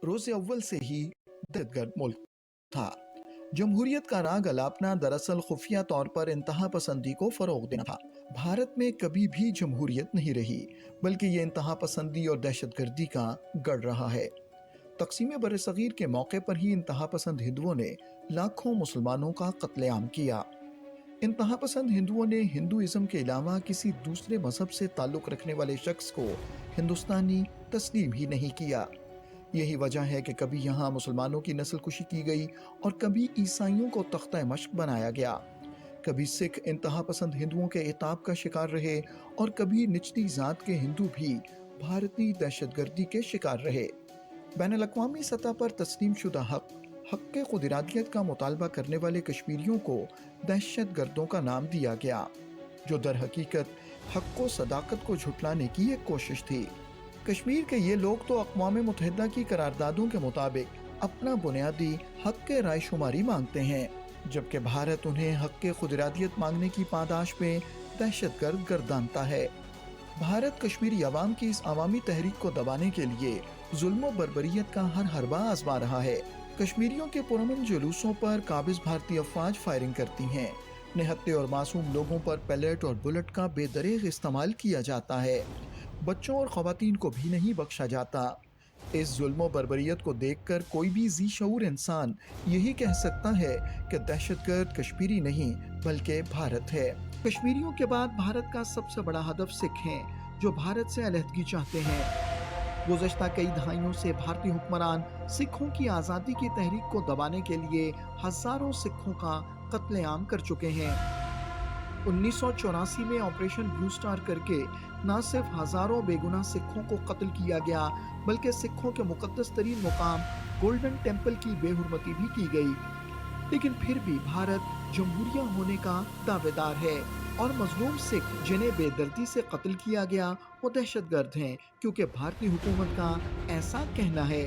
रोज़ अव्वल से ही दहशतगर्द मुल्क था। जमहूरियत का राग अलापना दरअसल खुफिया तौर पर इंतहा पसंदी को फ़रोग़ देना था। भारत में कभी भी जमहूरियत नहीं रही, बल्कि ये इंतहा पसंदी और दहशतगर्दी का गढ़ रहा है। तक़सीम बरसग़ीर के मौके पर ही इंतहा पसंद हिंदुओं ने लाखों मुसलमानों का कत्लेआम किया। इंतहा पसंद हिंदुओं ने हिंदुइज़्म के अलावा किसी दूसरे मजहब से ताल्लुक़ रखने वाले शख्स को हिंदुस्तानी तस्लीम ही नहीं किया। यही वजह है कि कभी यहाँ मुसलमानों की नस्ल कुशी की गई और कभी ईसाइयों को तख्ता मश्क बनाया गया। कभी सिख इंतहा पसंद हिंदुओं के इताब का शिकार रहे और कभी निचली ज़ात के हिंदू भी भारतीय दहशतगर्दी के शिकार रहे। बैनुल-अक़वामी सतह पर तस्लीम शुदा हक़ ख़ुद-इरादियत का मुतालबा करने वाले कश्मीरियों को दहशतगर्दों का नाम दिया गया, जो दर हकीकत हक़ व सदाकत को झुटलाने की एक कोशिश थी। कश्मीर के ये लोग तो अक़वाम मुत्तहिदा की करारदादों के मुताबिक अपना बुनियादी हक़ के रायशुमारी मांगते हैं, जबकि भारत उन्हें हक़ ख़ुद-इरादियत मांगने की पादाश में दहशतगर्द गर्दानता है। भारत कश्मीरी अवाम की इस अवामी तहरीक को दबाने के लिए जुल्म व बर्बरियत का हर हरबा आजमा रहा है। कश्मीरियों के पुरअमन जुलूसों पर काबिज भारतीय अफवाज फायरिंग करती हैं। निहत्ते और मासूम लोगों पर पैलेट और बुलेट का बेदरेग इस्तेमाल किया जाता है। बच्चों और ख़वातीन को भी नहीं बख्शा जाता। इस जुल्म व बर्बरियत को देखकर कोई भी ज़ी शऊर इंसान यही कह सकता है कि दहशतगर्द कश्मीरी नहीं बल्कि भारत है। कश्मीरियों के बाद भारत का सबसे बड़ा हदफ सिख हैं, जो भारत से अलहदगी चाहते हैं। गुज़श्ता कई दहाइयों से भारतीय हुक्मरान सिखों की आज़ादी की तहरीक को दबाने के लिए हज़ारों सिखों का कत्लेआम कर चुके हैं। 1984 में ऑपरेशन ब्लू स्टार करके न सिर्फ हज़ारों बेगुनाह सिखों को कत्ल किया गया, बल्कि सिखों के मुक़द्दस तरीन मुकाम गोल्डन टेम्पल की बेहुरमती भी की गई। लेकिन फिर भी भारत जमहूरिया होने का दावेदार है और मजलूम सिख जिन्हें बेदर्दी से कत्ल किया गया वो दहशतगर्द हैं, क्योंकि भारतीय हुकूमत का ऐसा कहना है।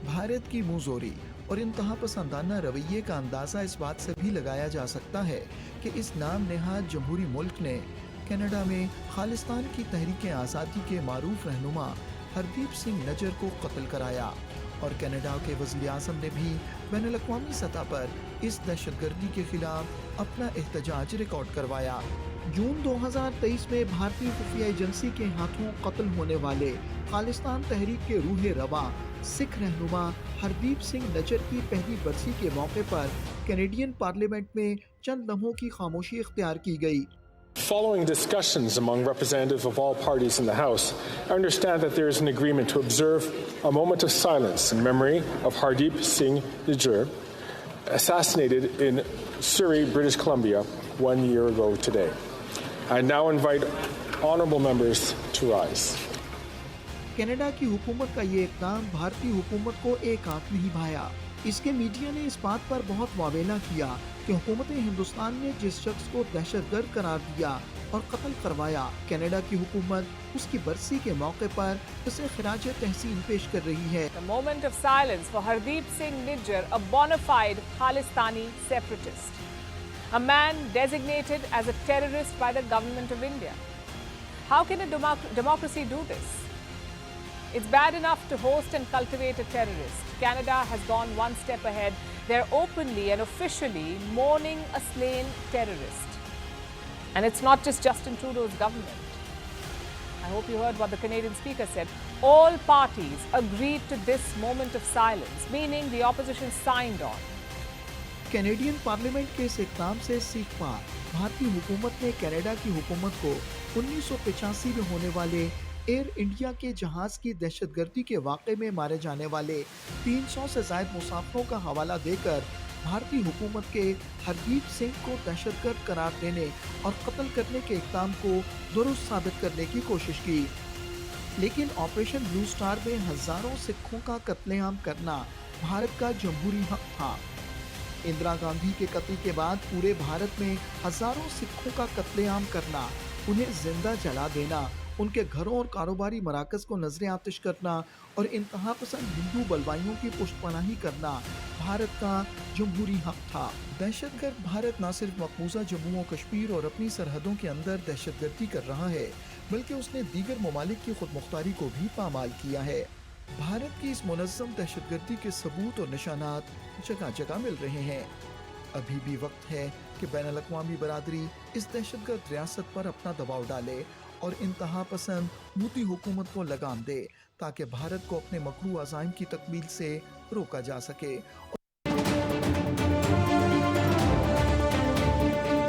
भारत की मुंहजोरी और इंतहा पसंदाना रवैये का अंदाज़ा इस बात से भी लगाया जा सकता है कि इस नाम नेहाद जमहूरी मुल्क ने कनाडा में खालिस्तान की तहरीक आज़ादी के मारूफ रहनुमा हरदीप सिंह नजर को कत्ल कराया और कनाडा के वज़ीर आज़म ने भी बैनुल-अक़वामी सतह पर इस दहशतगर्दी के खिलाफ अपना एहतजाज रिकॉर्ड करवाया। जून 2023 में भारतीय खुफिया एजेंसी के हाथों कत्ल होने वाले खालिस्तान तहरीक के रूह रवा सिख रहनुमा हरदीप सिंह नजर की पहली बरसी के मौके पर कैनेडियन पार्लियामेंट में चंद लम्हों की खामोशी इख्तियार की गई। Following discussions among representatives of all parties in the House, I understand that there is an agreement to observe a moment of silence in memory of Hardeep Singh Nijjar, assassinated in Surrey, British Columbia, 1 year ago today. I now invite honourable members to rise. Canada की हुकूमत का ये इक़दाम भारतीय हुकूमत को एक आंख नहीं भाया। इसके मीडिया ने इस बात पर बहुत वावेला किया कि हुकूमत हिंदुस्तान ने जिस शख्स को दहशतगर्द करार दिया और कत्ल करवाया, कनाडा की हुकूमत उसकी बरसी के मौके पर उसे खिराज तहसीन पेश कर रही है। The moment of silence for Hardeep Singh Nijjar, a bona fide Khalistani separatist, a man designated as a terrorist by the government of India. How can a democracy do this? It's bad enough to host and cultivate a terrorist. Canada has gone one step ahead. They're openly and officially mourning a slain terrorist. And it's not just Justin Trudeau's government. I hope you heard what the Canadian speaker said. All parties agreed to this moment of silence, meaning the opposition signed on. Canadian parliament के इस इक़दाम से सीख पा भारतीय हुकूमत ने Canada की हुकूमत को 1985 में होने वाले एयर इंडिया के जहाज की दहशतगर्दी के वाक़े में मारे जाने वाले 300 से ज़ायद मुसाफिरों का हवाला देकर भारतीय हुकूमत के हरदीप सिंह को दहशतगर्द करार देने और कत्ल करने के इक़दाम को दुरुस्त साबित करने की कोशिश की। लेकिन ऑपरेशन ब्लू स्टार में हज़ारों सिखों का कत्लेआम करना भारत का जमहूरी हक़ था। इंदिरा गांधी के कत्ल के बाद पूरे भारत में हज़ारों सिखों का कत्लेआम करना, उन्हें जिंदा जला देना, उनके घरों और कारोबारी मराकज़ को नजर आतिश करना और इंतहा पसंद हिंदू बलवाइयों की पुष्टपनाही करना भारत का जमहूरी हक़ था। दहशतगर्द भारत न सिर्फ मकबूजा जम्मू और कश्मीर और अपनी सरहदों के अंदर दहशतगर्दी कर रहा है, बल्कि उसने दीगर ममालिक की खुद मुख्तारी को भी पामाल किया है। भारत की इस मुनज़्ज़म दहशतगर्दी के सबूत और निशानात जगह जगह मिल रहे हैं। अभी भी वक्त है कि बैनुल-अक़वामी बरादरी इस दहशतगर्द रियासत पर अपना दबाव डाले और इंतहा पसंद हूती हुकूमत को लगाम दे ताकि भारत को अपने मकरू अज़ाइम की तकमील से रोका जा सके।